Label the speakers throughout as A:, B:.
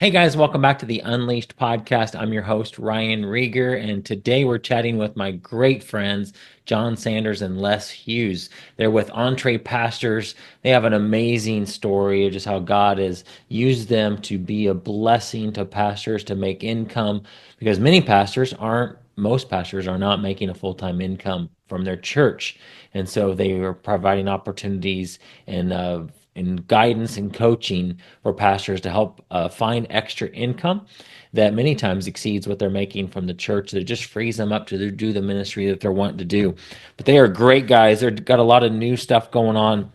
A: Hey guys, welcome back to the Unleashed podcast. I'm your host, Ryan Rieger, and today we're chatting with my great friends, John Sanders and Les Hughes. They're with EntrePastors. They have an amazing story of just how God has used them to be a blessing to pastors to make income because most pastors are not making a full-time income from their church. And so they are providing opportunities and guidance and coaching for pastors to help find extra income that many times exceeds what they're making from the church. That just frees them up to do the ministry that they're wanting to do. But they are great guys. They've got a lot of new stuff going on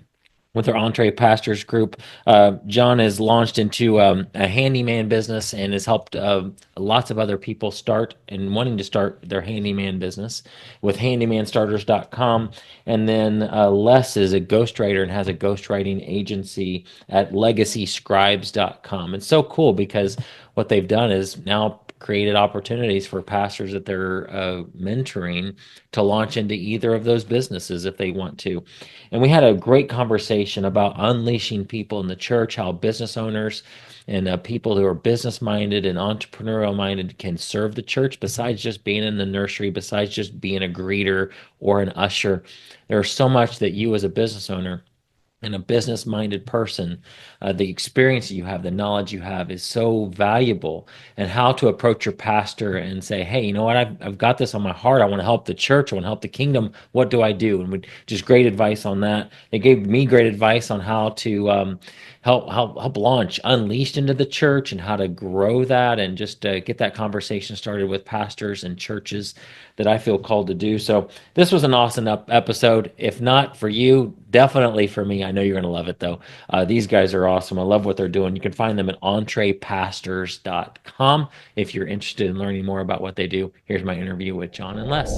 A: with our EntrePastors group. John has launched into a handyman business and has helped lots of other people start and wanting to start their handyman business with handymanstarters.com. And then Les is a ghostwriter and has a ghostwriting agency at legacyscribes.com. It's so cool because what they've done is now created opportunities for pastors that they're mentoring to launch into either of those businesses if they want to. And we had a great conversation about unleashing people in the church, how business owners and people who are business minded and entrepreneurial minded can serve the church besides just being in the nursery, besides just being a greeter or an usher. There's so much that you as a business owner and a business minded person, the experience that you have, the knowledge you have is so valuable. And how to approach your pastor and say, hey, you know what, I've got this on my heart. I want to help the church. I want to help the kingdom. What do I do? And just great advice on that. They gave me great advice on how to help launch Unleashed into the church and how to grow that and just get that conversation started with pastors and churches that I feel called to do. So this was an awesome episode. If not for you, definitely for me. I know you're going to love it though. These guys are awesome. I love what they're doing. You can find them at EntrePastors.com if you're interested in learning more about what they do. Here's my interview with John and Les.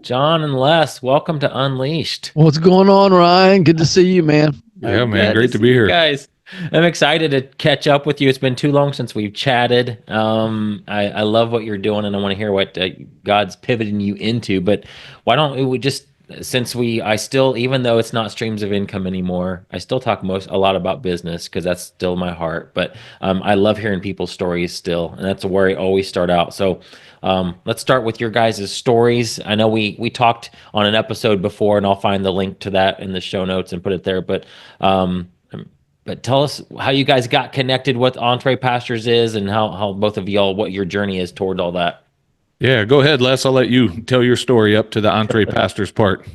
A: John and Les, welcome to Unleashed.
B: What's going on, Ryan? Good to see you, man.
C: Yeah,
A: I'm
C: man.
A: glad
C: Great to
A: see
C: be
A: you
C: here.
A: guys. I'm excited to catch up with you. It's been too long since we've chatted. I love what you're doing, and I want to hear what God's pivoting you into. But why don't we just, I still, even though it's not streams of income anymore, I still talk a lot about business because that's still my heart. But I love hearing people's stories still, and that's where I always start out. So let's start with your guys' stories. I know we talked on an episode before, and I'll find the link to that in the show notes and put it there. But tell us how you guys got connected, what EntrePastors is, and how both of y'all, what your journey is toward all that.
C: Yeah, go ahead, Les. I'll let you tell your story up to the EntrePastors part.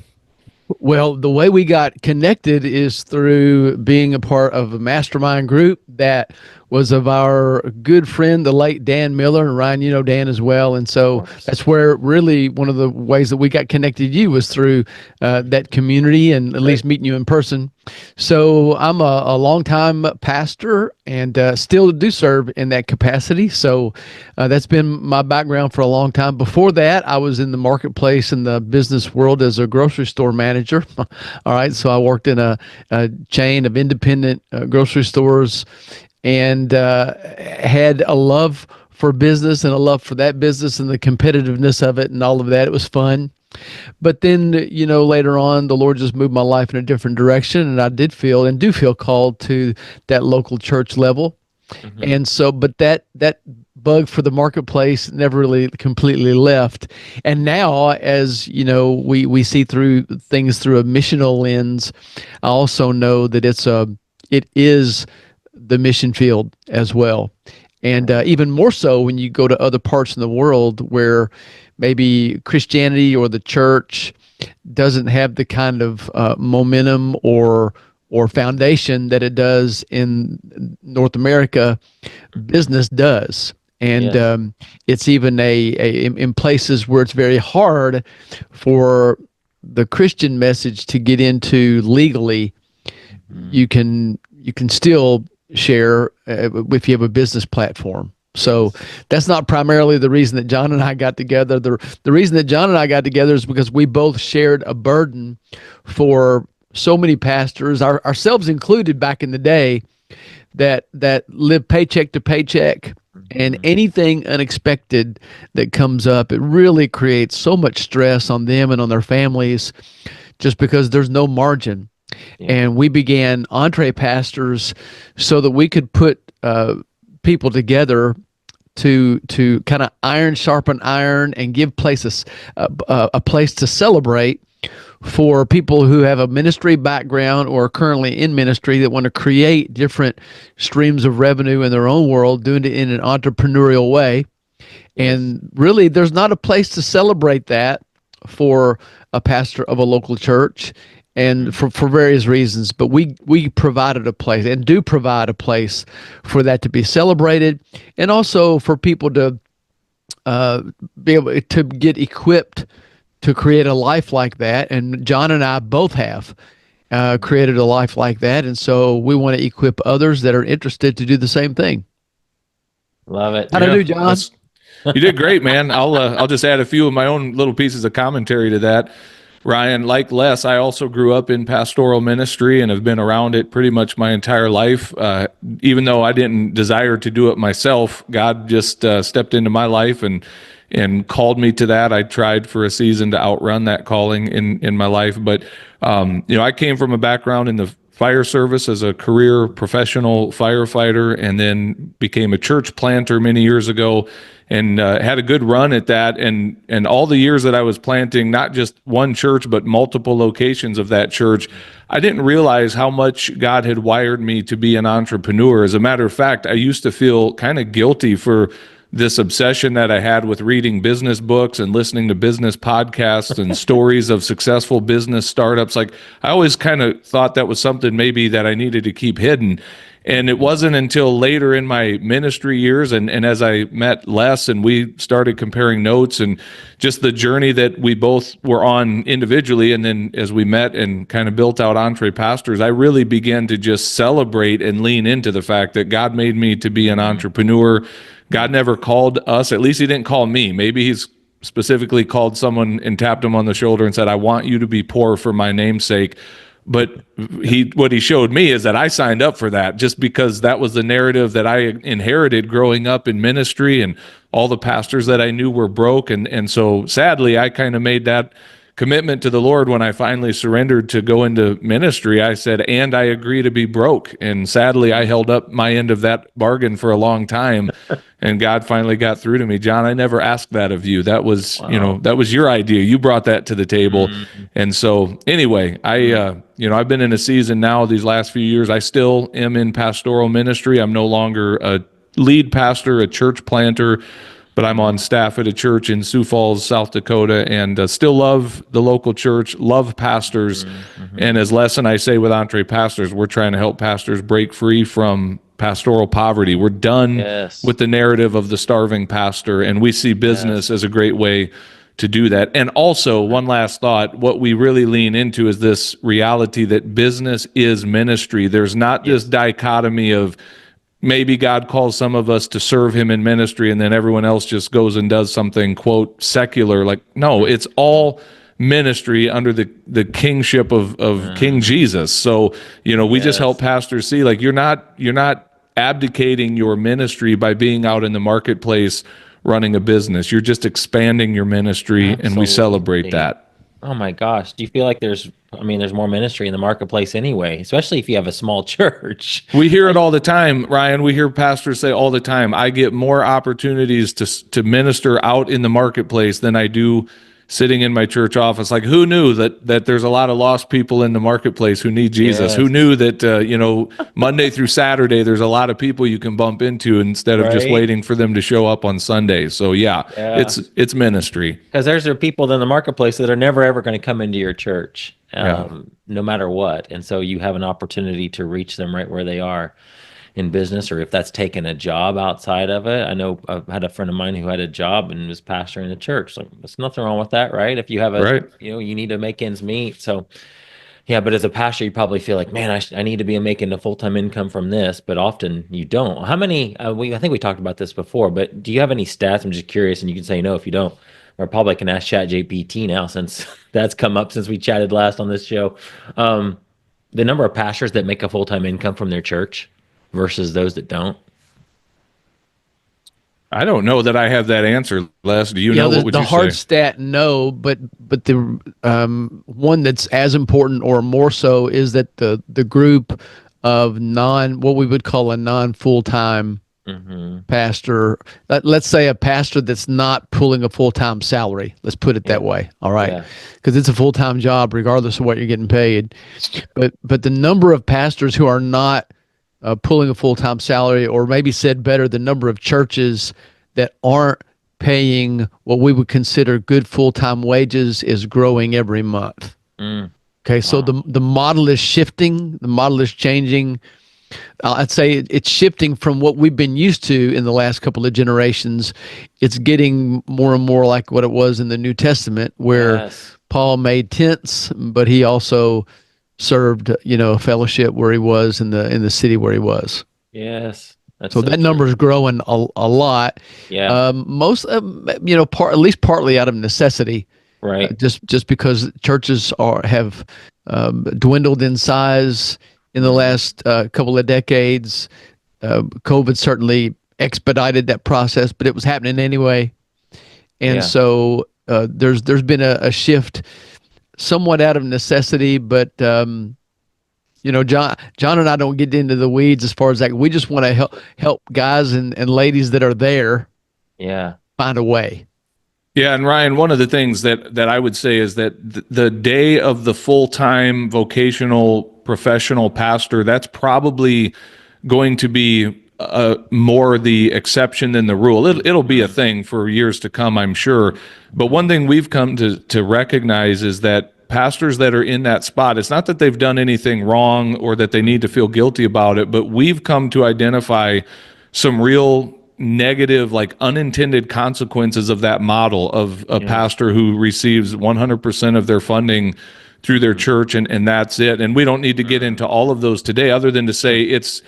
B: Well, the way we got connected is through being a part of a mastermind group that was of our good friend, the late Dan Miller. And Ryan, you know Dan as well. And so that's where really one of the ways that we got connected to you was through that community and at least meeting you in person. So I'm a longtime pastor and still do serve in that capacity. So that's been my background for a long time. Before that, I was in the marketplace in the business world as a grocery store manager. All right. So I worked in a chain of independent grocery stores and had a love for business and a love for that business and the competitiveness of it and all of that. It was fun. But then, later on, the Lord just moved my life in a different direction. And I did feel and do feel called to that local church level. Mm-hmm. And so, but that bug for the marketplace never really completely left. And now, as we see through things through a missional lens, I also know that it is the mission field as well. And even more so when you go to other parts in the world where maybe Christianity or the church doesn't have the kind of momentum or foundation that it does in North America, business does. And it's even in places where it's very hard for the Christian message to get into legally. You can still share if you have a business platform. So that's not primarily the reason that John and I got together. The reason that John and I got together is because we both shared a burden for so many pastors, ourselves included back in the day, that live paycheck to paycheck. And anything unexpected that comes up, it really creates so much stress on them and on their families just because there's no margin. Yeah. And we began EntrePastors so that we could put people together to kind of iron sharpen iron and give places a place to celebrate for people who have a ministry background or are currently in ministry that want to create different streams of revenue in their own world, doing it in an entrepreneurial way. And really, there's not a place to celebrate that for a pastor of a local church, and for various reasons. But we provided a place and do provide a place for that to be celebrated, and also for people to be able to get equipped to create a life like that. And John and I both have created a life like that, and so we want to equip others that are interested to do the same thing.
A: Love it.
B: How'd I do, John?
C: You did great, man. I'll just add a few of my own little pieces of commentary to that. Ryan, like Les, I also grew up in pastoral ministry and have been around it pretty much my entire life. Even though I didn't desire to do it myself, God just stepped into my life and called me to that. I tried for a season to outrun that calling in my life, but I came from a background in the fire service as a career professional firefighter, and then became a church planter many years ago, and had a good run at that. And all the years that I was planting, not just one church, but multiple locations of that church, I didn't realize how much God had wired me to be an entrepreneur. As a matter of fact, I used to feel kind of guilty for this obsession that I had with reading business books and listening to business podcasts and stories of successful business startups. Like, I always kind of thought that was something maybe that I needed to keep hidden. And it wasn't until later in my ministry years and as I met Les and we started comparing notes and just the journey that we both were on individually, and then as we met and kind of built out EntrePastors, I really began to just celebrate and lean into the fact that God made me to be an entrepreneur. God never called us, at least he didn't call me. Maybe he's specifically called someone and tapped him on the shoulder and said, I want you to be poor for my name's sake. But what he showed me is that I signed up for that just because that was the narrative that I inherited growing up in ministry, and all the pastors that I knew were broke. And so sadly, I kind of made that commitment to the Lord when I finally surrendered to go into ministry. I said, and I agree to be broke. And sadly, I held up my end of that bargain for a long time. And God finally got through to me. John, I never asked that of you. That was, that was your idea. You brought that to the table. And so anyway, I've been in a season now these last few years. I still am in pastoral ministry. I'm no longer a lead pastor, a church planter, but I'm on staff at a church in Sioux Falls, South Dakota, and still love the local church, love pastors. And as Les and I say with EntrePastors, we're trying to help pastors break free from pastoral poverty. We're done with the narrative of the starving pastor, and we see business as a great way to do that. And also, one last thought, what we really lean into is this reality that business is ministry. There's not this dichotomy of maybe God calls some of us to serve him in ministry and then everyone else just goes and does something, quote, secular. Like, no, it's all ministry under the kingship of King Jesus. So, we just help pastors see, like, you're not abdicating your ministry by being out in the marketplace running a business. You're just expanding your ministry. And we celebrate that.
A: Oh my gosh. Do you feel like there's more ministry in the marketplace anyway, especially if you have a small church?
C: We hear it all the time, Ryan. We hear pastors say all the time, I get more opportunities to minister out in the marketplace than I do sitting in my church office. Like, who knew that there's a lot of lost people in the marketplace who need Jesus? Who knew that, Monday through Saturday, there's a lot of people you can bump into instead of just waiting for them to show up on Sunday. So it's ministry.
A: Because there are people in the marketplace that are never, ever going to come into your church, no matter what. And so you have an opportunity to reach them right where they are in business, or if that's taking a job outside of it. I know I've had a friend of mine who had a job and was pastoring the church. Like, there's nothing wrong with that, right? If you have you need to make ends meet. So but as a pastor, you probably feel like, man, I need to be making a full-time income from this, but often you don't. How many, I think we talked about this before, but do you have any stats? I'm just curious, and you can say no if you don't. Or probably can ask ChatGPT now, since that's come up since we chatted last on this show. The number of pastors that make a full-time income from their church versus those that don't?
C: I don't know that I have that answer, Les. Do you know? What would you say?
B: The hard stat, no, but the one that's as important or more so is that the group of what we would call a non full-time pastor, let's say a pastor that's not pulling a full-time salary. Let's put it that
A: Yeah.
B: way. All right.
A: Yeah.
B: Because it's a full-time job regardless of what you're getting paid. But the number of pastors who are not pulling a full-time salary, or maybe said better, the number of churches that aren't paying what we would consider good full-time wages is growing every month.
A: Mm.
B: Okay, so
A: Wow.
B: the model is shifting, the model is changing. I'd say it's shifting from what we've been used to in the last couple of generations. It's getting more and more like what it was in the New Testament, where
A: Yes.
B: Paul made tents, but he also served, a fellowship where he was in the city where he was.
A: Yes. That's
B: So
A: so
B: that number
A: true.
B: is growing a lot.
A: Yeah.
B: Most, at least partly out of necessity,
A: Right.
B: just because churches have dwindled in size in the
A: Mm.
B: last couple of decades. COVID certainly expedited that process, but it was happening anyway. And
A: Yeah.
B: so there's been a shift, somewhat out of necessity, but John and I don't get into the weeds as far as that. We just want to help guys and ladies that are there
A: Yeah.
B: find a way.
C: Yeah, and Ryan, one of the things that I would say is that the day of the full-time vocational professional pastor, that's probably going to be more the exception than the rule. It'll be a thing for years to come, I'm sure. But one thing we've come to recognize is that pastors that are in that spot, it's not that they've done anything wrong or that they need to feel guilty about it, but we've come to identify some real negative, like unintended consequences of that model of a
A: Yeah.
C: pastor who receives 100% of their funding through their church, and that's it. And we don't need to get into all of those today, other than to say it's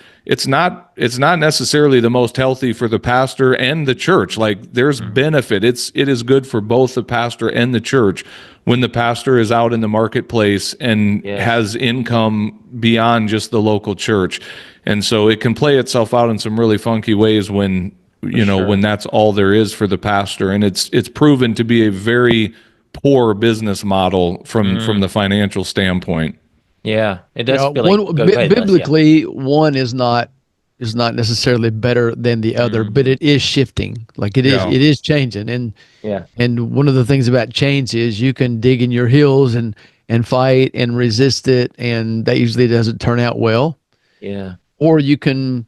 C: not necessarily the most healthy for the pastor and the church. Like, there's benefit. It is good for both the pastor and the church when the pastor is out in the marketplace and
A: Yes.
C: has income beyond just the local church. And so it can play itself out in some really funky ways when
A: Sure.
C: when that's all there is for the pastor. And it's proven to be a very poor business model from the financial standpoint.
A: Yeah. It does
B: Yeah,
A: feel like. Go ahead, Les. Yeah.
B: biblically, one is not necessarily better than the other, but it is shifting. Like
C: Yeah.
B: it is changing.
A: Yeah.
B: And one of the things about change is you can dig in your heels and fight and resist it, and that usually doesn't turn out well.
A: Yeah.
B: Or you can,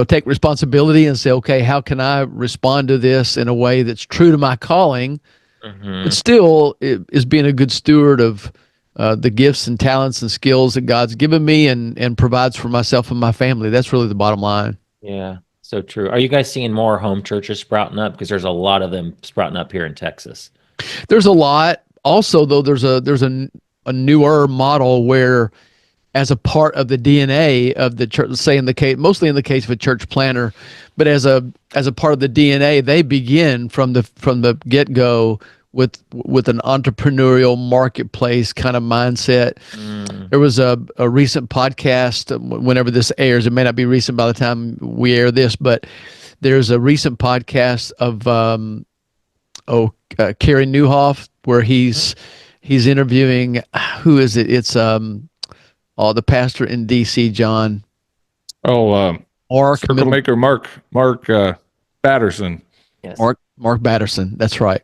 B: take responsibility and say, okay, how can I respond to this in a way that's true to my calling, but
A: Hmm.
B: still is being a good steward of the gifts and talents and skills that God's given me, and provides for myself and my family. That's really the bottom line.
A: Yeah. So true. Are you guys seeing more home churches sprouting up? Because there's a lot of them sprouting up here in Texas.
B: There's a lot. Also, though, there's a newer model where, as a part of the DNA of the church, say in the case, mostly in the case of a church planner, but as a part of the DNA, they begin from the get go with an entrepreneurial marketplace kind of mindset.
A: Mm.
B: There was a recent podcast, whenever this airs, it may not be recent by the time we air this, but there's a recent podcast of Carey Nieuwhof, where he's interviewing, who is it? It's the pastor in DC, John.
C: Oh,
B: Mark
C: circle maker Mark Batterson.
A: Yes.
B: Mark Batterson. That's right.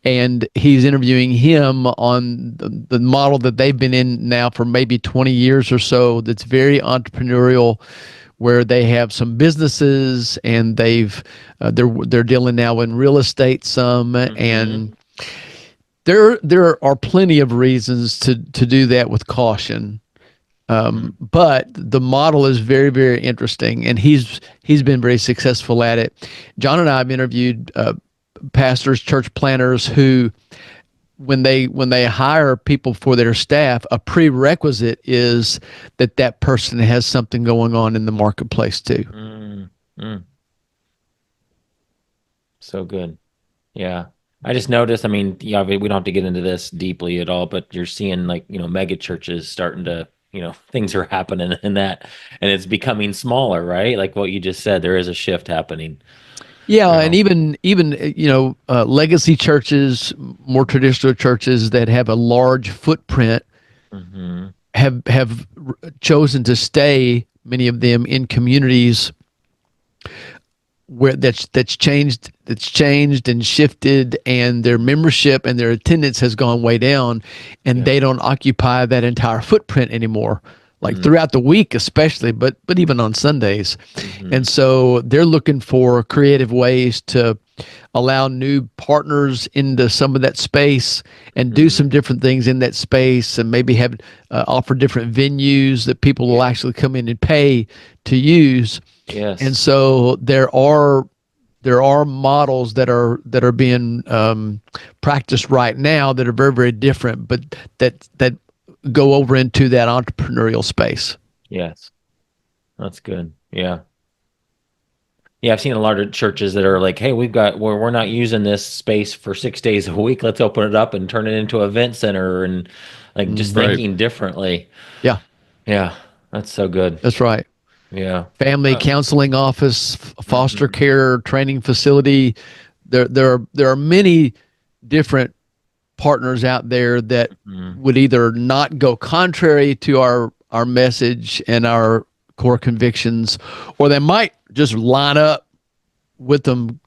B: And he's interviewing him on the model that they've been in now for maybe 20 years or so. That's very entrepreneurial, where they have some businesses, and they're dealing now in real estate some, and there are plenty of reasons to do that with caution. But the model is very, very interesting, and he's been very successful at it. John and I have interviewed pastors, church planners who, when they hire people for their staff, a prerequisite is that person has something going on in the marketplace too.
A: Mm. Mm. So good. Yeah. I just noticed, I mean, yeah, we don't have to get into this deeply at all, but you're seeing, like, mega churches starting to, things are happening in that, and it's becoming smaller, right? Like what you just said, there is a shift happening.
B: Yeah, and even legacy churches, more traditional churches that have a large footprint,
A: Hmm.
B: have chosen to stay, many of them, in communities where that's changed and shifted, and their membership and their attendance has gone way down, and they don't occupy that entire footprint anymore, like throughout the week especially, but even on Sundays. And so they're looking for creative ways to allow new partners into some of that space and do some different things in that space, and maybe have offer different venues that people will actually come in and pay to use. And
A: Yes.
B: so there are models that are being practiced right now that are very, very different, but that go over into that entrepreneurial space.
A: Yes. That's good. Yeah. Yeah, I've seen a lot of churches that are like, "Hey, we're not using this space for 6 days a week. Let's open it up and turn it into an event center," and like just
C: Right.
A: thinking differently.
B: Yeah,
A: Yeah, that's so good.
B: that's right.
A: Yeah.
B: Family
A: Uh,
B: counseling office, foster
A: mhm,
B: care training facility. There are many different partners out there that
A: mhm.
B: would either not go contrary to our message and our core convictions, or they might just line up with them,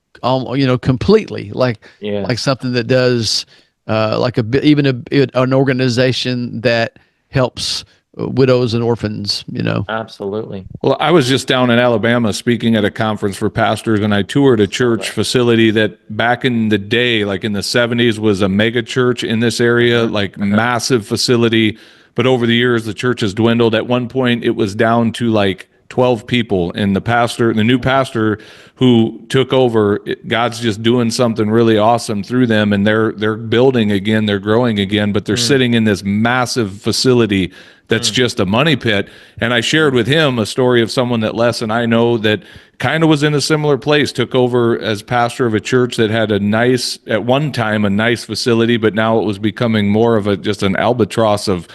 B: completely, like
A: Yes,
B: something that does, like an organization that helps widows and orphans.
A: absolutely.
C: Well, I was just down in Alabama speaking at a conference for pastors, and I toured a
A: Saw
C: church
A: that.
C: facility that back in the day, like in the 70s, was a mega church in this area,
A: Uh-huh.
C: like
A: Uh-huh.
C: massive facility. But over the years, the church has dwindled. At one point, it was down to like 12 people, and the new pastor who took over, God's just doing something really awesome through them, and they're building again, they're growing again, but they're
A: Mm,
C: sitting in this massive facility that's
A: mm,
C: just a money pit. And I shared
A: mm,
C: with him a story of someone that Les and I know that kind of was in a similar place, took over as pastor of a church that had at one time, a nice facility, but now it was becoming more of just an albatross of
A: mhm,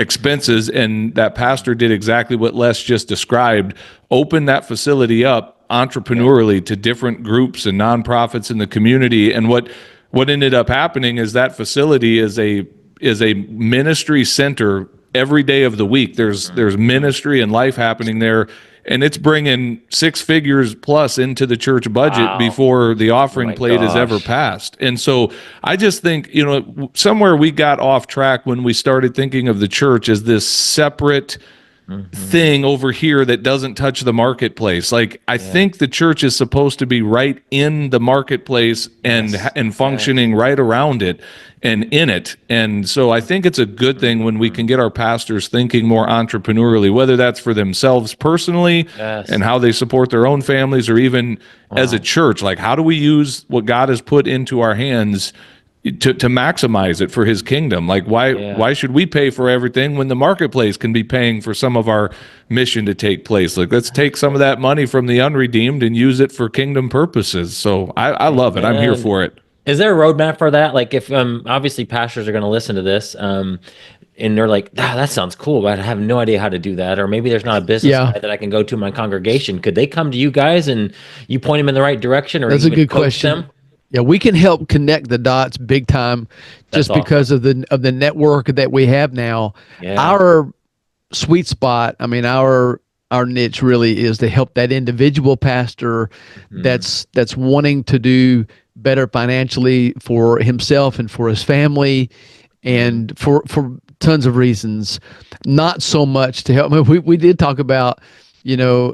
C: expenses. And that
A: mhm.
C: pastor did exactly what Les just described, opened that facility up
A: Yeah.
C: entrepreneurially to different groups and nonprofits in the community. And what ended up happening is that facility is a ministry center every day of the week. There's
A: Mhm.
C: ministry and life happening there, and it's bringing six figures plus into the church budget
A: Wow.
C: before the
A: Oh
C: offering
A: my
C: plate is ever
A: gosh.
C: passed. And so I just think, somewhere we got off track when we started thinking of the church as this separate
A: Hmm.
C: thing over here that doesn't touch the marketplace. Like, I
A: Yeah.
C: think the church is supposed to be right in the marketplace and
A: Yes.
C: and
A: Yes.
C: functioning right around it and in it. And so I think it's a good thing when we
A: Mhm.
C: can get our pastors thinking more entrepreneurially, whether that's for themselves personally and
A: Yes.
C: how they support their own families, or even as a
A: Wow.
C: church, like how do we use what God has put into our hands to maximize it for his kingdom. Like,
A: Yeah.
C: why should we pay for everything when the marketplace can be paying for some of our mission to take place? Like, let's take some of
A: Absolutely.
C: that money from the unredeemed and use it for kingdom purposes. So I love it. I'm here
A: Amen.
C: for it.
A: Is there a roadmap for that? Like if obviously pastors are going to listen to this and they're like, ah, that sounds cool, but I have no idea how to do that. Or maybe there's not a business
B: Yeah,
A: guy that I can go to in my congregation. Could they come to you guys and you point them in the right direction or
B: that's a
A: even
B: good
A: coach
B: question.
A: them?
B: Yeah, we can help connect the dots big time,
A: That's
B: just because
A: awesome.
B: of the network that we have now.
A: Yeah.
B: Our sweet spot, I mean, our niche really is to help that individual pastor
A: Hmm.
B: that's wanting to do better financially for himself and for his family,
A: Hmm.
B: and for tons of reasons. Not so much to help. I mean, we did talk about,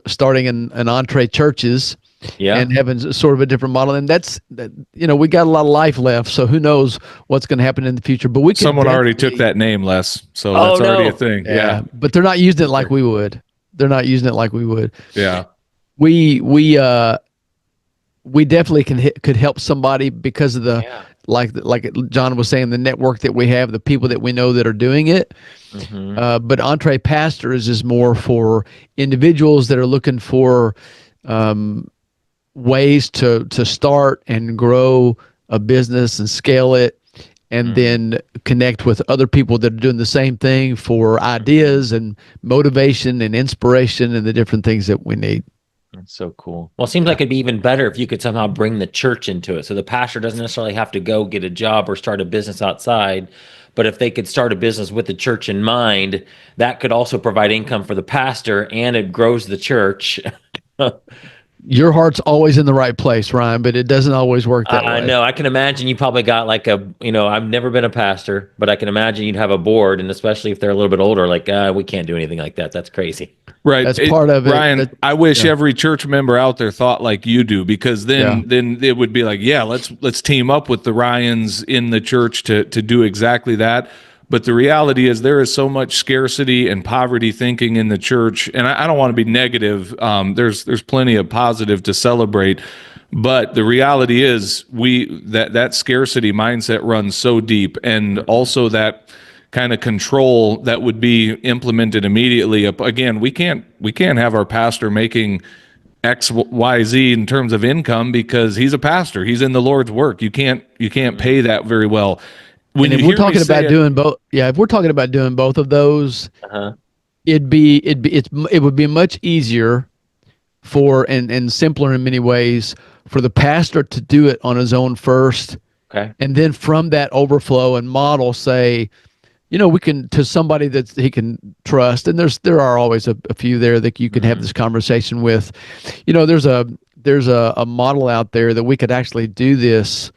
B: starting an entree churches
A: Yeah.
B: and having sort of a different model, and that's that. We got a lot of life left, so who knows what's going to happen in the future. But we can
C: Someone already took
B: definitely,
C: that name, Les. So
A: Oh
C: that's already a
A: no.
C: thing.
B: yeah.
C: Yeah.
B: But they're not using it like
A: Sure.
B: we would. They're not using it like we would.
C: Yeah.
B: We definitely could help somebody because of the,
A: Yeah.
B: like John was saying, the network that we have, the people that we know that are doing it.
A: Hmm.
B: But Entree Pastors is more for individuals that are looking for um, ways to start and grow a business and scale it, and
A: Hmm.
B: then connect with other people that are doing the same thing for
A: Hmm.
B: ideas and motivation and inspiration and the different things that we need.
A: That's so cool. Well, it seems
B: Yeah.
A: like it'd be even better if you could somehow bring the church into it. So the pastor doesn't necessarily have to go get a job or start a business outside. But if they could start a business with the church in mind, that could also provide income for the pastor and it grows the church.
B: Your heart's always in the right place, Ryan, but it doesn't always work that
A: I
B: way.
A: know. I can imagine you probably got like I've never been a pastor, but I can imagine you'd have a board, and especially if they're a little bit older, like, we can't do anything like that. That's crazy.
C: Right.
B: That's part of it.
C: Ryan, I wish
B: Yeah.
C: every church member out there thought like you do, because
B: Yeah.
C: then it would be like, yeah, let's team up with the Ryans in the church to do exactly that. But the reality is there is so much scarcity and poverty thinking in the church, and I don't want to be negative. There's plenty of positive to celebrate, but the reality is that scarcity mindset runs so deep, and also that kind of control that would be implemented immediately. Again, we can't have our pastor making X, Y, Z in terms of income because he's a pastor. He's in the Lord's work. You can't pay that very well. When
B: And if
C: you
B: we're
C: hear me
B: talking
C: say
B: about
C: it,
B: doing both, yeah, if we're talking about doing both of those,
A: Uh-huh.
B: it would be much easier for and simpler in many ways for the pastor to do it on his own first,
A: Okay.
B: and then from that overflow and model, say, we can, to somebody that he can trust, and there are always a few there that you can have this conversation with. There's a model out there that we could actually do this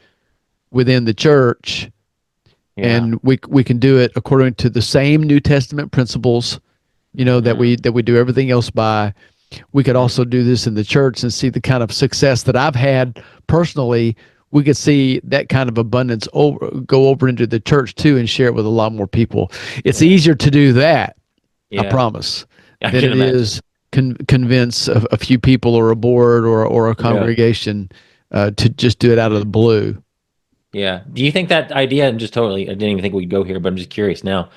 B: within the church,
A: Yeah.
B: and we can do it according to the same New Testament principles, that we do everything else by. We could also do this in the church and see the kind of success that I've had personally. We could see that kind of abundance go over into the church too and share it with a lot more people. It's easier to do that, I
A: Yeah.
B: promise,
A: I
B: than
A: can
B: it
A: imagine.
B: is convince a few people or a board or a congregation to just do it out of the blue.
A: Yeah. Do you think that idea, and just totally, I didn't even think we'd go here, but I'm just curious now.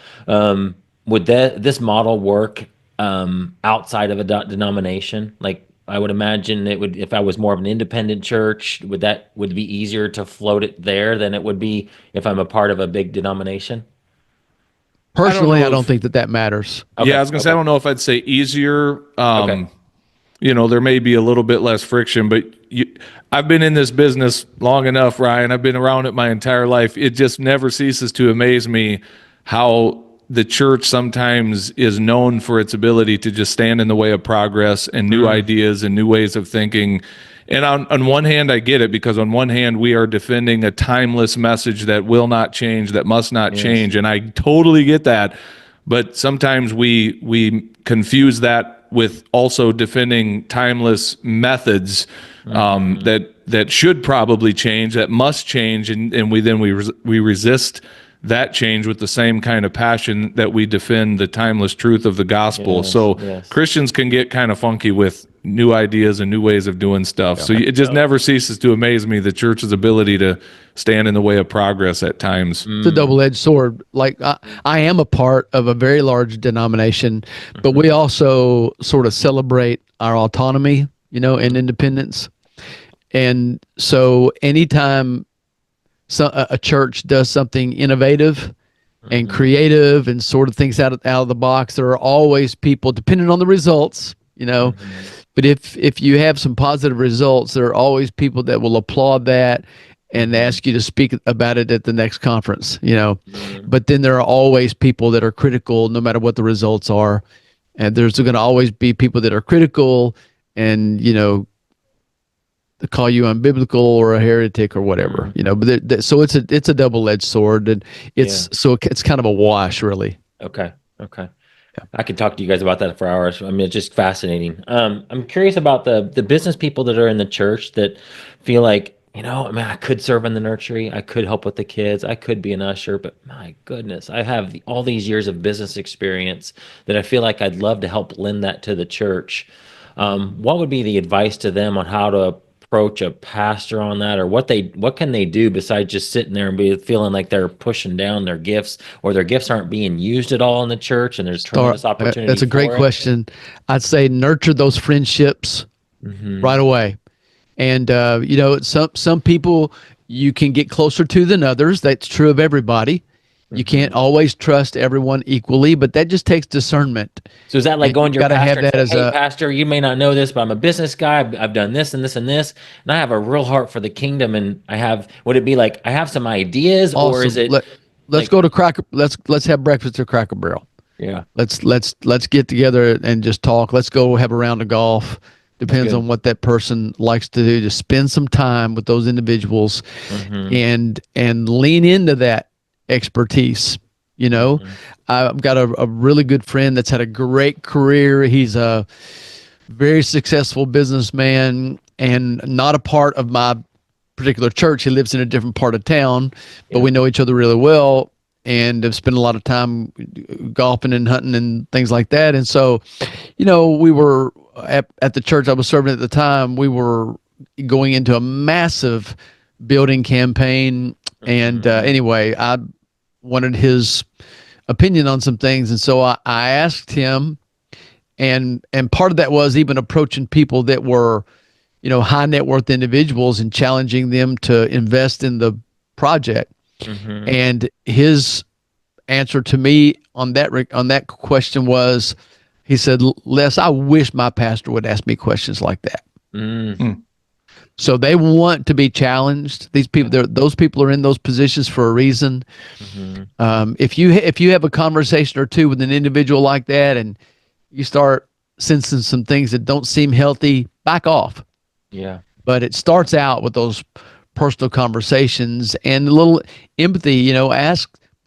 A: Would this model work outside of a denomination? Like, I would imagine it would, if I was more of an independent church, would it be easier to float it there than it would be if I'm a part of a big denomination?
C: I don't
B: Personally,
C: know
B: I don't
C: if,
B: think that matters.
C: yeah,
A: Okay.
C: I was gonna say I
A: Okay.
C: don't know if I'd say easier.
A: Okay.
C: There may be a little bit less friction, but I've been in this business long enough, Ryan. I've been around it my entire life. It just never ceases to amaze me how the church sometimes is known for its ability to just stand in the way of progress and new ideas and new ways of thinking. And on one hand, I get it, because on one hand, we are defending a timeless message that will not change, that must not
A: Yes.
C: change. And I totally get that. But sometimes we confuse that with also defending timeless methods that should probably change, that must change, and we resist that change with the same kind of passion that we defend the timeless truth of the gospel.
A: Yes,
C: So
A: yes.
C: Christians can get kind of funky with new ideas and new ways of doing stuff. So it just never ceases to amaze me the church's ability to stand in the way of progress at times.
B: It's a double-edged sword. Like I am a part of a very large denomination, but we also sort of celebrate our autonomy, and independence. And so anytime a church does something innovative and creative and sort of things out of the box, there are always people, depending on the results, but if you have some positive results, there are always people that will applaud that and ask you to speak about it at the next conference, But then there are always people that are critical no matter what the results are. And there's going to always be people that are critical and, to call you unbiblical or a heretic or whatever, but so it's a double-edged sword, and it's kind of a wash, really.
A: Okay. Okay. I could talk to you guys about that for hours. I mean, it's just fascinating. I'm curious about the business people that are in the church that feel like, I mean, I could serve in the nursery, I could help with the kids, I could be an usher, but my goodness, I have all these years of business experience that I feel like I'd love to help lend that to the church. What would be the advice to them on how to approach a pastor on that, or what can they do besides just sitting there and feeling like they're pushing down their gifts, or their gifts aren't being used at all in the church and there's tremendous opportunity?
B: That's a great question. I'd say nurture those friendships right away. And some people you can get closer to than others. That's true of everybody. You can't always trust everyone equally, but that just takes discernment.
A: So is that like
B: And
A: going to
B: you
A: your
B: gotta have
A: pastor and
B: that
A: saying,
B: as
A: hey, pastor, you may not know this, but I'm a business guy. I've done this and this and this, and I have a real heart for the kingdom. And would it be like, I have some ideas, or is
B: awesome.
A: it
B: Let's go to Cracker. Let's have breakfast at Cracker Barrel.
A: yeah.
B: Let's get together and just talk. Let's go have a round of golf. Depends
A: good.
B: on what that person likes to do, to spend some time with those individuals
A: Mm-hmm.
B: and lean into that expertise. You know,
A: Mm-hmm.
B: I've got a really good friend that's had a great career. He's a very successful businessman and not a part of my particular church. He lives in a different part of town, but
A: Yeah.
B: we know each other really well and have spent a lot of time golfing and hunting and things like that. And so, we were at the church I was serving at the time, we were going into a massive building campaign. And
A: Mm-hmm.
B: anyway, I wanted his opinion on some things. And so I asked him, and part of that was even approaching people that were, high net worth individuals and challenging them to invest in the project.
A: Mm-hmm.
B: And his answer to me on that question was, he said, Les, I wish my pastor would ask me questions like that.
A: Mm.
C: Hmm.
B: So they want to be challenged. These people,
A: Yeah.
B: those people are in those positions for a reason.
A: Mm-hmm.
B: If you have a conversation or two with an individual like that, and you start sensing some things that don't seem healthy, back off.
A: Yeah.
B: But it starts out with those personal conversations and a little empathy.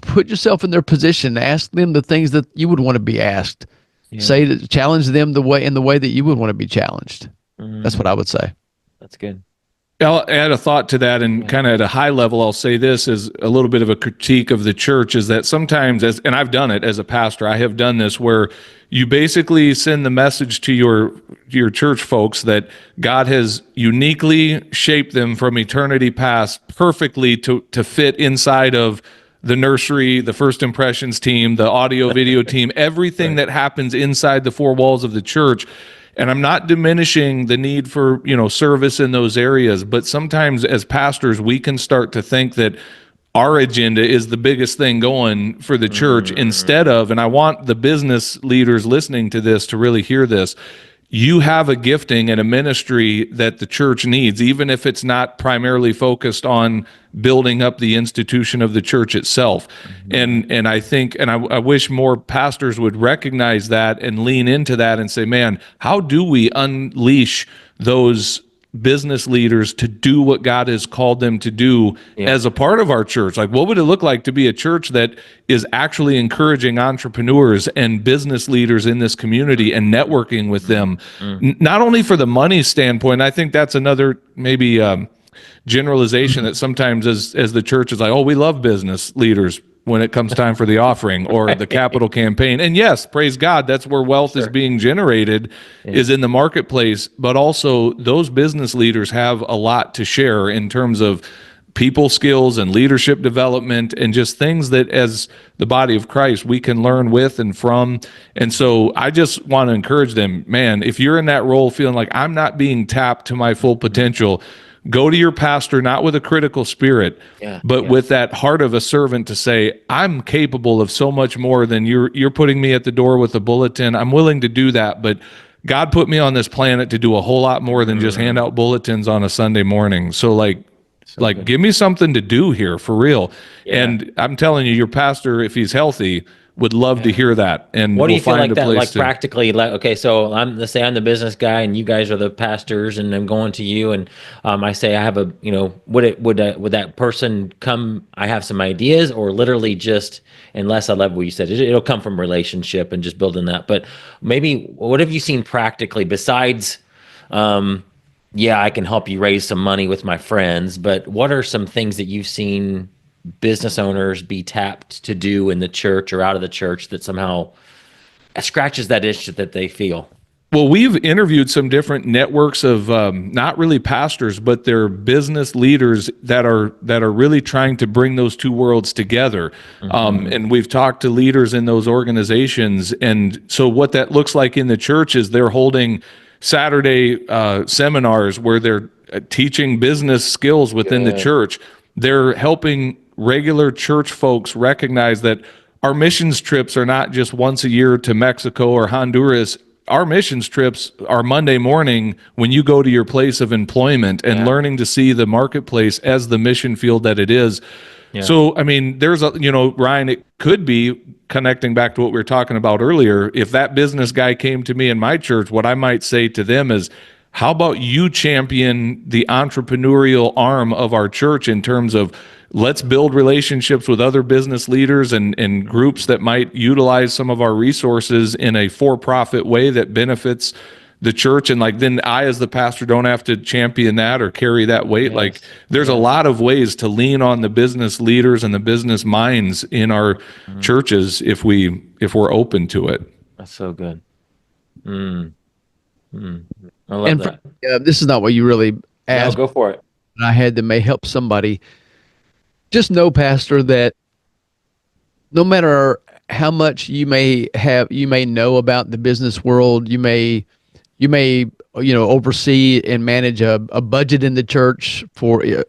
B: Put yourself in their position, ask them the things that you would want to be asked.
A: Yeah.
B: Say that, challenge them in the way that you would want to be challenged. That's what
A: Mm.
B: I would say.
A: That's good.
C: I'll add a thought to that, and
A: Yeah.
C: kind of at a high level, I'll say this as a little bit of a critique of the church is that sometimes, and I've done it as a pastor, I have done this where you basically send the message to your church folks that God has uniquely shaped them from eternity past perfectly to fit inside of the nursery, the first impressions team, the audio video team, everything
A: Right.
C: that happens inside the four walls of the church. And I'm not diminishing the need for, service in those areas, but sometimes as pastors, we can start to think that our agenda is the biggest thing going for the church instead
A: Mm.
C: of, and I want the business leaders listening to this to really hear this. You have a gifting and a ministry that the church needs, even if it's not primarily focused on building up the institution of the church itself.
A: Mm-hmm.
C: And I think, and I wish more pastors would recognize that and lean into that and say, man, how do we unleash those business leaders to do what God has called them to do
A: Yeah.
C: as a part of our church? Like, what would it look like to be a church that is actually encouraging entrepreneurs and business leaders in this community and networking with them?
A: Mm-hmm.
C: Not only for the money standpoint, I think that's another maybe generalization that sometimes as the church is like, oh, we love business leaders when it comes time for the offering or the capital campaign. And yes, praise God, that's where wealth is
A: Sure.
C: being generated, is in the marketplace. But also those business leaders have a lot to share in terms of people skills and leadership development and just things that as the body of Christ we can learn with and from. And so I just want to encourage them, man, if you're in that role feeling like I'm not being tapped to my full potential, go to your pastor not with a critical spirit,
A: Yeah.
C: but
A: Yeah.
C: with that heart of a servant to say, I'm capable of so much more than you're putting me at the door with a bulletin. I'm willing to do that, but God put me on this planet to do a whole lot more than just hand out bulletins on a Sunday morning. So
A: Good.
C: give me something to do here for real.
A: Yeah.
C: And I'm telling you, your pastor, if he's healthy, would love to hear that. And
A: What do
C: we'll
A: you feel
C: find
A: like
C: a
A: that,
C: place
A: like
C: to.
A: practically, like, okay, so let's say I'm the business guy and you guys are the pastors and I'm going to you and I say I have a, would that person come, I have some ideas or literally just, unless I love what you said, it'll come from relationship and just building that. But maybe what have you seen practically besides, yeah, I can help you raise some money with my friends, but what are some things that you've seen business owners be tapped to do in the church or out of the church that somehow scratches that itch that they feel?
C: Well, we've interviewed some different networks of not really pastors, but they're business leaders that are really trying to bring those two worlds together.
A: Mm-hmm.
C: And we've talked to leaders in those organizations, and so what that looks like in the church is they're holding Saturday seminars where they're teaching business skills within the
A: Good.
C: church. They're helping regular church folks recognize that our missions trips are not just once a year to Mexico or Honduras. Our missions trips are Monday morning when you go to your place of employment and
A: Yeah.
C: learning to see the marketplace as the mission field that it is.
A: Yeah.
C: So, I mean, there's Ryan, it could be connecting back to what we were talking about earlier. If that business guy came to me in my church, what I might say to them is, How about you champion the entrepreneurial arm of our church in terms of let's build relationships with other business leaders and groups that might utilize some of our resources in a for-profit way that benefits the church, and like then I as the pastor don't have to champion that or carry that weight.
A: Yes.
C: Like there's a lot of ways to lean on the business leaders and the business minds in our churches if we're open to it.
A: That's so good. I love
B: And
A: that.
B: this is not what you really
A: No,
B: asked.
A: go for it.
B: I had that may help somebody. Just know, Pastor, that no matter how much you may know about the business world, you may oversee and manage a budget in the church for $1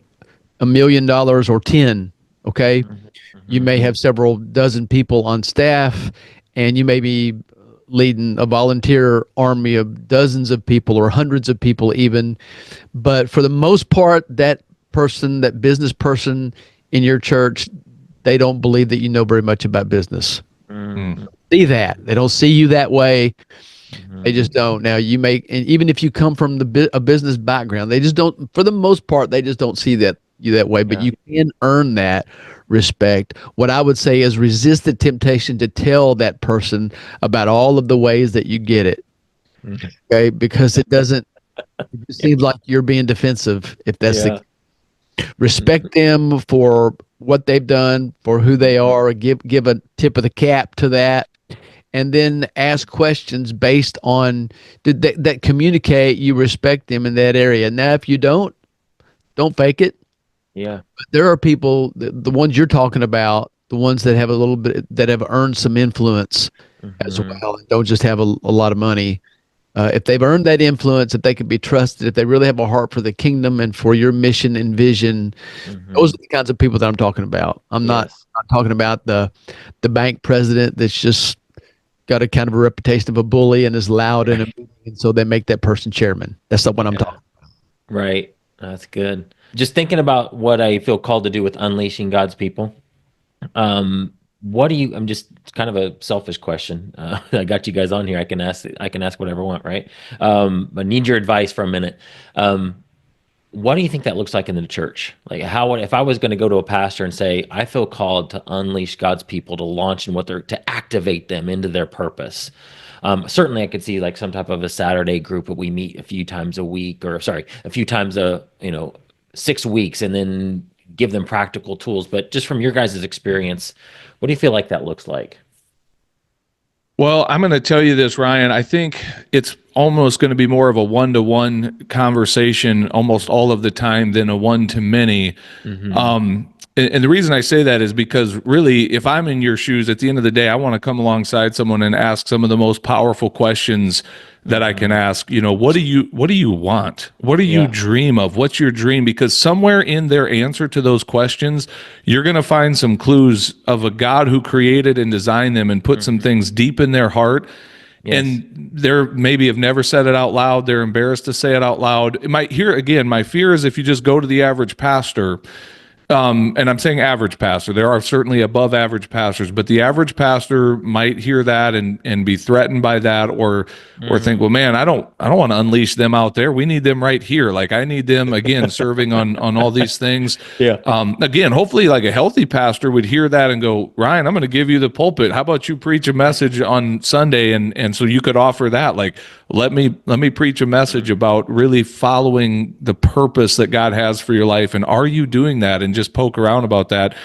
B: million or 10. Okay, you may have several dozen people on staff, and you may be leading a volunteer army of dozens of people or hundreds of people even. But for the most part, that business person in your church, they don't believe that you know very much about business. See that. They don't see you that way. They just don't. Now you and even if you come from a business background, they just don't, for the most part, they just don't see you that way, but you can earn that respect. What I would say is resist the temptation to tell that person about all of the ways that you get it. Okay. Because it seems like you're being defensive if that's the case. Respect them for what they've done, for who they are, give a tip of the cap to that. And then ask questions based on that communicate you respect them in that area. Now, if you don't fake it.
A: Yeah.
B: But there are people, the ones you're talking about, the ones that have a little bit, that have earned some influence as well, and don't just have a lot of money. If they've earned that influence, if they can be trusted, if they really have a heart for the kingdom and for your mission and vision, those are the kinds of people that I'm talking about. I'm not talking about the bank president that's just got a kind of a reputation of a bully and is loud in a meeting, and so they make that person chairman. That's not what I'm talking about.
A: Right. That's good. Just thinking about what I feel called to do with unleashing God's people. What do you? I'm just kind of a selfish question. I got you guys on here. I can ask whatever I want, right? I need your advice for a minute. What do you think that looks like in the church? Like if I was going to go to a pastor and say, I feel called to unleash God's people, to launch and to activate them into their purpose. Certainly I could see like some type of a Saturday group that we meet a few times 6 weeks, and then give them practical tools. But just from your guys' experience, what do you feel like that looks like?
C: Well, I'm going to tell you this, Ryan. I think it's almost going to be more of a one-to-one conversation almost all of the time than a one-to-many. And the reason I say that is because really, if I'm in your shoes, at the end of the day, I want to come alongside someone and ask some of the most powerful questions that I can ask. What do you want? What do you dream of? What's your dream? Because somewhere in their answer to those questions, you're going to find some clues of a God who created and designed them and put some things deep in their heart. Yes. And they're maybe have never said it out loud. They're embarrassed to say it out loud. My fear is if you just go to the average pastor, and I'm saying average pastor. There are certainly above average pastors, but the average pastor might hear that and be threatened by that, or think, well, man, I don't want to unleash them out there. We need them right here. Like I need them again, serving on all these things. Yeah. Again, hopefully, like a healthy pastor would hear that and go, Ryan, I'm going to give you the pulpit. How about you preach a message on Sunday, and so you could offer that. Like let me preach a message about really following the purpose that God has for your life, and are you doing that? And just poke around about that.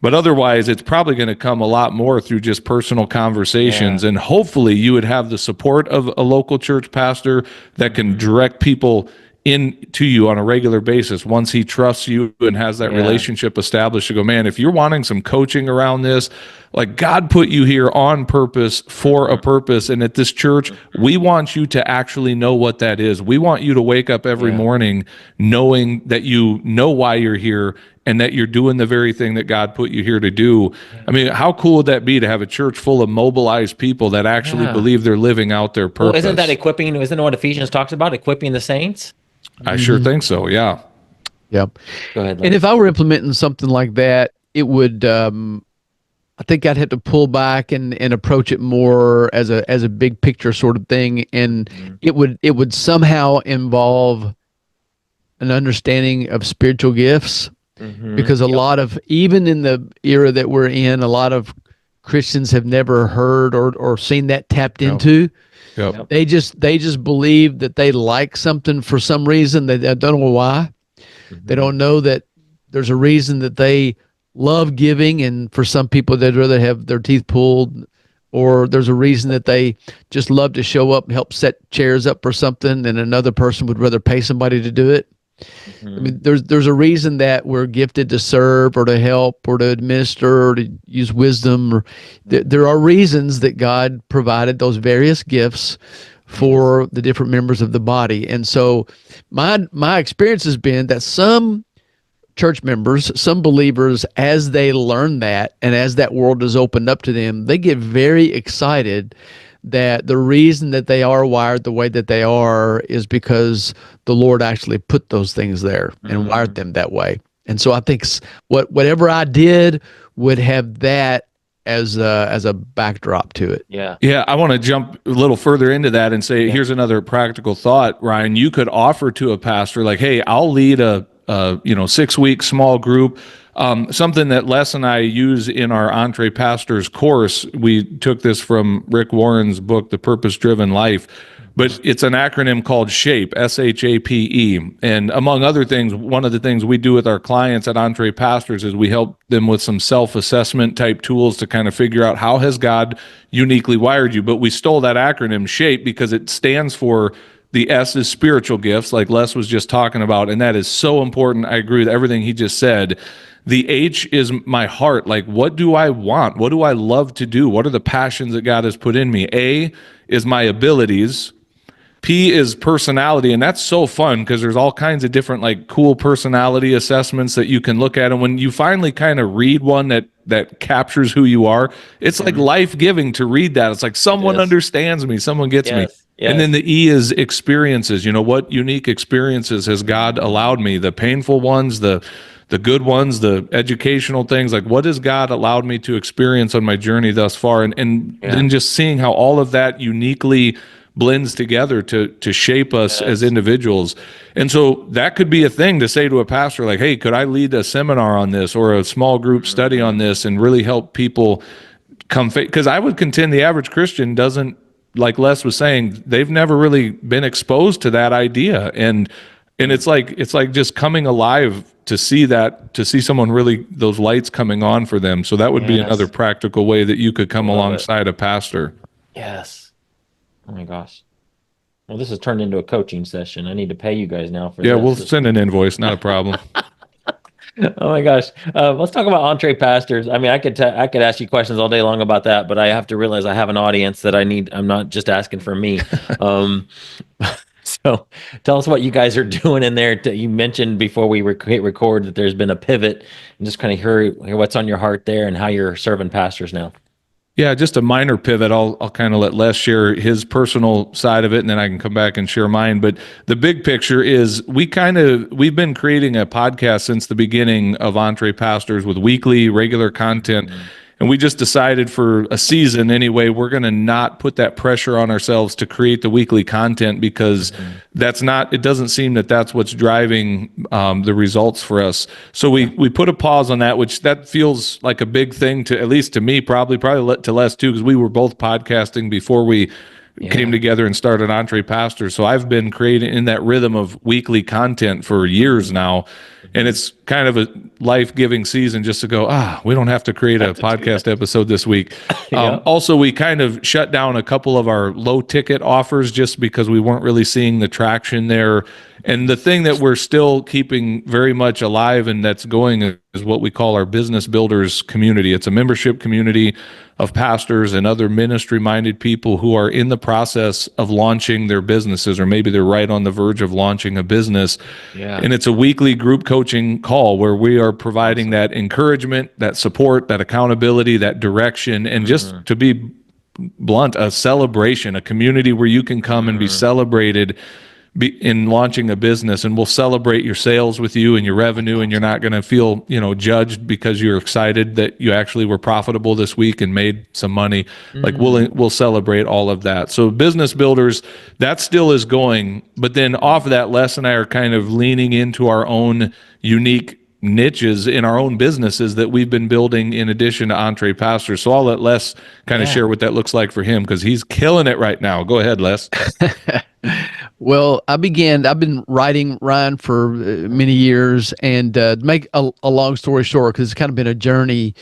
C: But otherwise, it's probably going to come a lot more through just personal conversations. And hopefully you would have the support of a local church pastor that can direct people in to you on a regular basis once he trusts you and has that relationship established to go, man, if you're wanting some coaching around this, like God put you here on purpose for a purpose. And at this church, we want you to actually know what that is. We want you to wake up every morning knowing that you know why you're here and that you're doing the very thing that God put you here to do. I mean, how cool would that be to have a church full of mobilized people that actually believe they're living out their purpose?
A: Well, isn't that equipping? Isn't that what Ephesians talks about? Equipping the saints?
C: I sure think so. Yeah.
B: Yep.
A: Go ahead.
B: And if I were implementing something like that, it would, I think I'd have to pull back and approach it more as a big picture sort of thing, and
A: Mhm.
B: it would somehow involve an understanding of spiritual gifts, because a
A: Yep.
B: lot of, even in the era that we're in, a lot of Christians have never heard or seen that tapped
C: Yep.
B: into.
C: Yep.
A: Yep.
B: They just believe that they like something for some reason. They don't know why. They
A: Mhm.
B: don't know that there's a reason that they love giving, and for some people they'd rather have their teeth pulled, or there's a reason that they just love to show up and help set chairs up for something, and another person would rather pay somebody to do it. I
A: Mhm.
B: mean, there's a reason that we're gifted to serve or to help or to administer or to use wisdom. Or there are reasons that God provided those various gifts
A: Yes.
B: for the different members of the body. And so my experience has been that some church members, some believers, as they learn that and as that world is opened up to them, they get very excited that the reason that they are wired the way that they are is because the Lord actually put those things there and wired
A: Mhm.
B: them that way. And so I think whatever I did would have that as a backdrop to it.
A: Yeah.
C: Yeah, I want to jump a little further into that and say,
A: Yeah.
C: here's another practical thought, Ryan. You could offer to a pastor, like, hey, I'll lead a 6-week small group. Something that Les and I use in our EntrePastors course. We took this from Rick Warren's book, The Purpose Driven Life. But it's an acronym called SHAPE, SHAPE. And among other things, one of the things we do with our clients at EntrePastors is we help them with some self-assessment type tools to kind of figure out how has God uniquely wired you. But we stole that acronym SHAPE because it stands for, the S is spiritual gifts, like Les was just talking about. And that is so important. I agree with everything he just said. The H is my heart. Like, what do I want? What do I love to do? What are the passions that God has put in me? A is my abilities. P is personality, and that's so fun because there's all kinds of different like cool personality assessments that you can look at, and when you finally kind of read one that captures who you are, it's like
A: Mhm.
C: life-giving to read that. It's like
A: It
C: someone
A: is.
C: understands me, someone gets me.
A: Yes.
C: And then
A: Yes.
C: the E is experiences. What unique experiences has God allowed me? The painful ones, the good ones, the educational things. Like, what has God allowed me to experience on my journey thus far? And
A: Yeah.
C: then just seeing how all of that uniquely blends together to shape us as
A: Yes.
C: individuals. And so that could be a thing to say to a pastor, like, hey, could I lead a seminar on this or a small group study on
A: Mhm.
C: this and really help people come? Because I would contend the average Christian doesn't, like Les was saying, they've never really been exposed to that idea. And it's like just coming alive to see that, to see someone really, those lights coming on for them. So that would be another
A: Yes.
C: practical way that you could
A: I
C: come
A: love it.
C: alongside a pastor.
A: Yes. Oh my gosh. Well, this has turned into a coaching session. I need to pay you guys now for
C: Yeah, we'll
A: this.
C: send an invoice, not a problem.
A: Oh my gosh. Let's talk about entree pastors. I mean, I could ask you questions all day long about that, but I have to realize I have an audience that I need. I'm not just asking for me. Um, so tell us what you guys are doing in there. You mentioned before we hit record that there's been a pivot, and just kind of hear what's on your heart there and how you're serving pastors now.
C: Yeah, just a minor pivot. I'll kind of let Les share his personal side of it, and then I can come back and share mine. But the big picture is we've been creating a podcast since the beginning of EntrePastors with weekly regular content.
A: Mhm.
C: And we just decided for a season anyway, we're going to not put that pressure on ourselves to create the weekly content because
A: Mhm.
C: it doesn't seem that that's what's driving the results for us. So
A: Yeah.
C: we put a pause on that, which that feels like a big thing to, at least to me, probably to Les too, because we were both podcasting before we came
A: Yeah.
C: together and started EntrePastors. So I've been creating in that rhythm of weekly content for years
A: Mhm.
C: now. And
A: Mhm.
C: it's kind of a life-giving season just to go, we don't have to create a
A: Have to do
C: podcast episode this week.
A: that. Yep.
C: Also, we kind of shut down a couple of our low-ticket offers just because we weren't really seeing the traction there. And the thing that we're still keeping very much alive and that's going is what we call our business builders community. It's a membership community of pastors and other ministry-minded people who are in the process of launching their businesses, or maybe they're right on the verge of launching a business.
A: Yeah.
C: And it's a weekly group coaching call where we are providing
A: Awesome.
C: that encouragement, that support, that accountability, that direction, and just
A: Mhm.
C: to be blunt, a celebration, a community where you can come and be
A: Mhm.
C: celebrated in launching a business, and we'll celebrate your sales with you and your revenue, and you're not going to feel, judged because you're excited that you actually were profitable this week and made some money. Like we'll celebrate all of that. So business builders, that still is going, but then off of that, Les and I are kind of leaning into our own unique niches in our own businesses that we've been building in addition to EntrePastors. So I'll let Les kind of share what that looks like for him, because he's killing it right now. Go ahead, Les.
B: Well, I've been writing, Ryan, for many years, and to make a long story short, because it's kind of been a journey,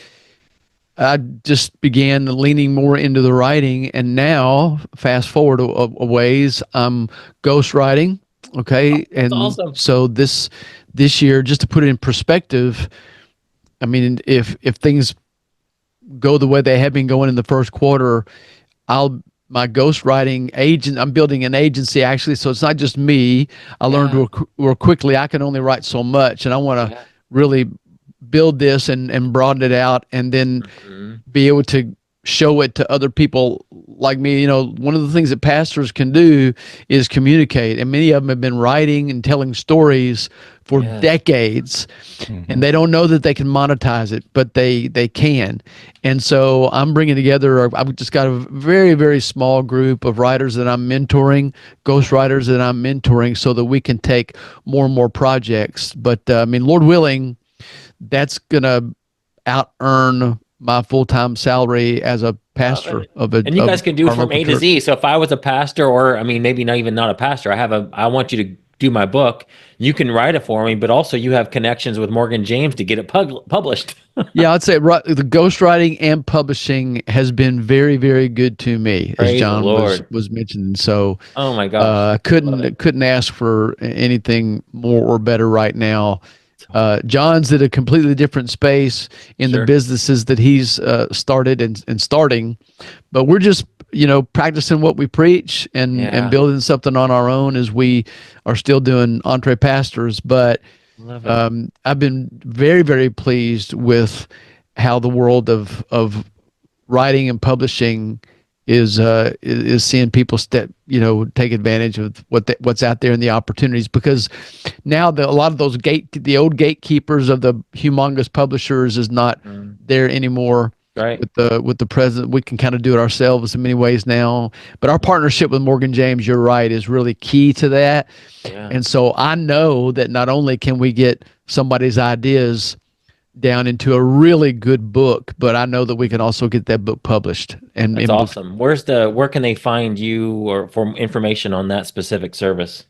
B: I just began leaning more into the writing, and now, fast forward a ways, I'm ghostwriting, okay?
A: That's
B: And
A: awesome.
B: so this year, just to put it in perspective, I mean, if things go the way they have been going in the first quarter, my ghostwriting agent, I'm building an agency actually, so it's not just me. I learned real quickly I can only write so much, and I want to really build this and broaden it out, and then be able to show it to other people like me. One of the things that pastors can do is communicate, and many of them have been writing and telling stories for decades, and they don't know that they can monetize it, but they can. And so I'm bringing together, I've just got a very, very small group of writers that I'm mentoring, ghostwriters that I'm mentoring, so that we can take more and more projects. But Lord willing, that's gonna out earn my full-time salary as a pastor of a.
A: And you guys can do it
B: our
A: from
B: local
A: A to
B: church.
A: Z. So if I was a pastor, or maybe not even not a pastor, I want you to do my book. You can write it for me, but also you have connections with Morgan James to get it published.
B: Yeah, I'd say the ghostwriting and publishing has been very, very good to me, as
A: Praise the
B: John
A: Lord.
B: was mentioning. So
A: Oh my gosh.
B: couldn't ask for anything more or better right now. John's at a completely different space in the businesses that he's started and starting, but we're just practicing what we preach and building something on our own as we are still doing EntrePastors. But I've been very, very pleased with how the world of writing and publishing is seeing people take advantage of what's out there and the opportunities, because now a lot of those the old gatekeepers of the humongous publishers is not there anymore.
A: Right.
B: With the present, we can kind of do it ourselves in many ways now. But our partnership with Morgan James, you're right, is really key to that.
A: Yeah.
B: And so I know that not only can we get somebody's ideas down into a really good book, but I know that we can also get that book published. And
A: That's awesome. Where can they find you or for information on that specific service?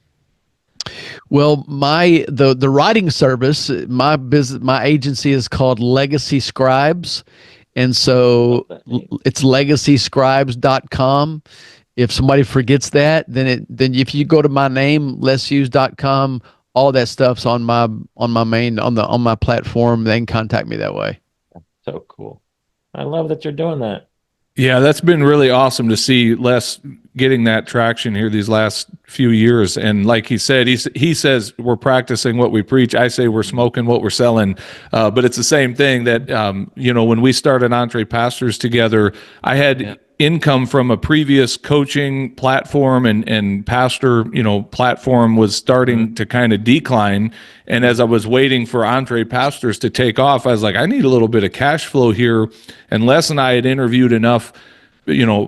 B: Well, the writing service, my agency is called Legacy Scribes. And so it's legacyscribes.com. If somebody forgets that, then if you go to my name, leshughes.com, all that stuff's on my platform. They can contact me that way.
A: So cool. I love that you're doing that.
C: Yeah, that's been really awesome to see Les getting that traction here these last few years. And like he said, he says we're practicing what we preach. I say we're smoking what we're selling. But it's the same thing that, when we started EntrePastors together, I had income from a previous coaching platform and pastor, platform was starting to kind of decline. And as I was waiting for EntrePastors to take off, I was like, I need a little bit of cash flow here. And Les and I had interviewed enough,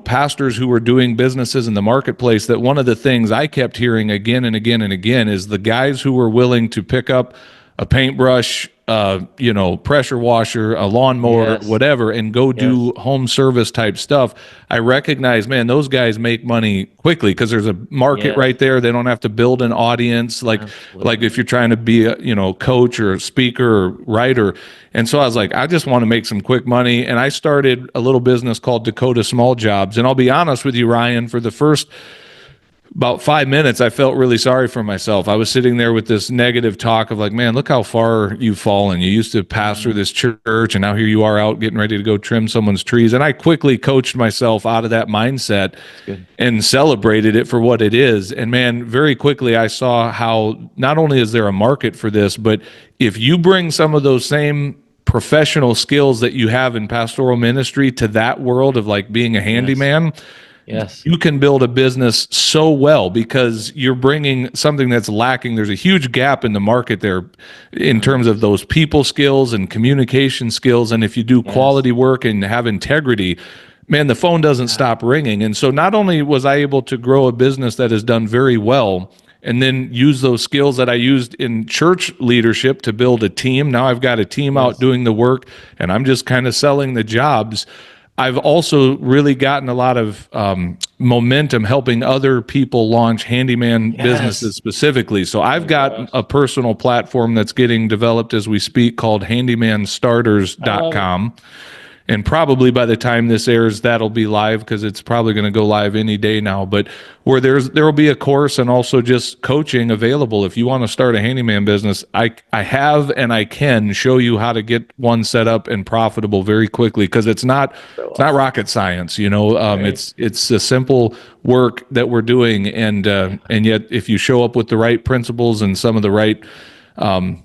C: pastors who were doing businesses in the marketplace that one of the things I kept hearing again and again and again is the guys who were willing to pick up a paintbrush, pressure washer, a lawnmower, whatever, and go do home service type stuff. I recognize, man, those guys make money quickly because there's a market right there. They don't have to build an audience like if you're trying to be a coach or a speaker or writer. And so I was like, I just want to make some quick money. And I started a little business called Dakota Small Jobs. And I'll be honest with you, Ryan, for the first about 5 minutes, I felt really sorry for myself. I was sitting there with this negative talk of like, man, look how far you've fallen. You used to pastor this church, and now here you are out getting ready to go trim someone's trees. And I quickly coached myself out of that mindset and celebrated it for what it is. And man, very quickly, I saw how not only is there a market for this, but if you bring some of those same professional skills that you have in pastoral ministry to that world of like being a handyman,
A: Yes.
C: you can build a business so well because you're bringing something that's lacking. There's a huge gap in the market there in terms of those people skills and communication skills. And if you do quality work and have integrity, man, the phone doesn't stop ringing. And so not only was I able to grow a business that has done very well, and then use those skills that I used in church leadership to build a team. Now I've got a team out doing the work, and I'm just kind of selling the jobs. I've also really gotten a lot of momentum helping other people launch handyman businesses specifically. So I've got a personal platform that's getting developed as we speak called handymanstarters.com. And probably by the time this airs, that'll be live because it's probably going to go live any day now. But where there will be a course and also just coaching available. If you want to start a handyman business, I have and I can show you how to get one set up and profitable very quickly because it's not rocket science. It's a simple work that we're doing, and yet if you show up with the right principles and some of the right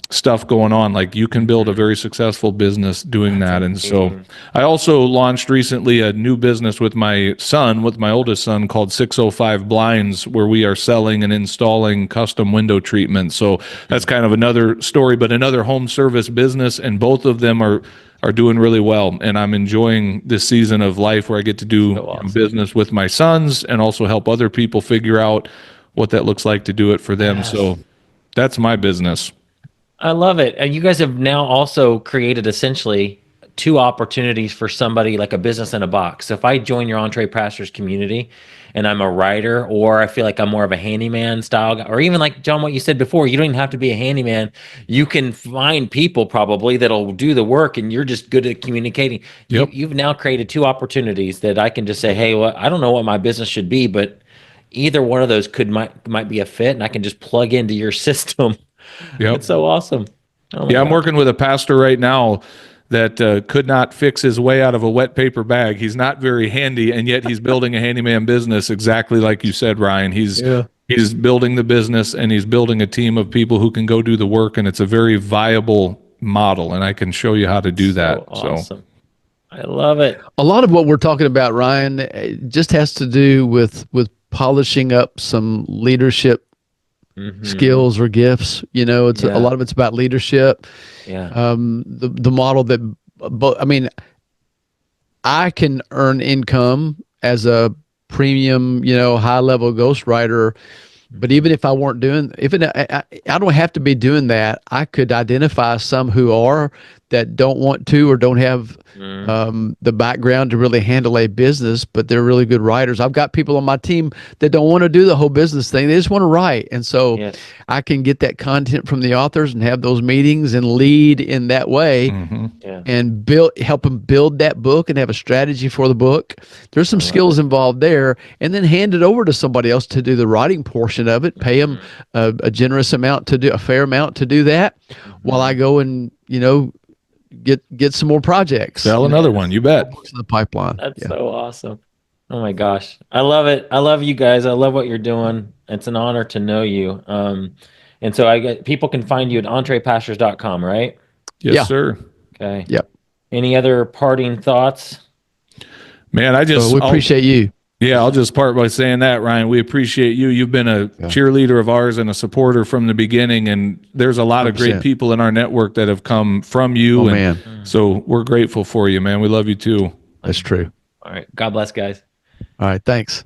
C: stuff going on, like you can build a very successful business doing that. And so I also launched recently a new business with my oldest son called 605 Blinds, where we are selling and installing custom window treatment. So that's kind of another story, but another home service business. And both of them are doing really well. And I'm enjoying this season of life where I get to do business with my sons and also help other people figure out what that looks like to do it for them. So that's my business.
A: I love it. And you guys have now also created essentially two opportunities for somebody, like a business in a box. So if I join your EntrePastors community and I'm a writer, or I feel like I'm more of a handyman style guy, or even like John, what you said before, you don't even have to be a handyman. You can find people probably that'll do the work, and you're just good at communicating. You've now created two opportunities that I can just say, hey, well, I don't know what my business should be, but either one of those might be a fit, and I can just plug into your system. It's so awesome.
C: I'm working with a pastor right now that could not fix his way out of a wet paper bag. He's not very handy, and yet he's building a handyman business exactly like you said, Ryan. He's building the business, and he's building a team of people who can go do the work, and it's a very viable model, and I can show you how to do that.
A: Awesome. I love it.
B: A lot of what we're talking about, Ryan, just has to do with polishing up some leadership skills or gifts. A lot of it's about leadership. The model that, I can earn income as a premium, high level ghostwriter, but even if I weren't doing, I don't have to be doing that. I could identify some who are, that don't want to or don't have the background to really handle a business, but they're really good writers. I've got people on my team that don't want to do the whole business thing. They just want to write. And so I can get that content from the authors and have those meetings and lead in that way and help them build that book and have a strategy for the book. There's some skills involved there, and then hand it over to somebody else to do the writing portion of it, pay them a generous amount a fair amount to do that while I go and, get some more projects.
C: Sell another one, you bet.
B: To the pipeline.
A: That's so awesome. Oh my gosh. I love it. I love you guys. I love what you're doing. It's an honor to know you. And so people can find you at EntrePastors.com, right?
C: Yes, sir.
A: Okay.
B: Yep.
A: Any other parting thoughts?
C: Man,
B: we appreciate you.
C: Yeah, I'll just part by saying that, Ryan. We appreciate you. You've been a cheerleader of ours and a supporter from the beginning, and there's a lot 100%. Of great people in our network that have come from you. So we're grateful for you, man. We love you too.
B: That's true.
A: All right. God bless, guys.
B: All right. Thanks.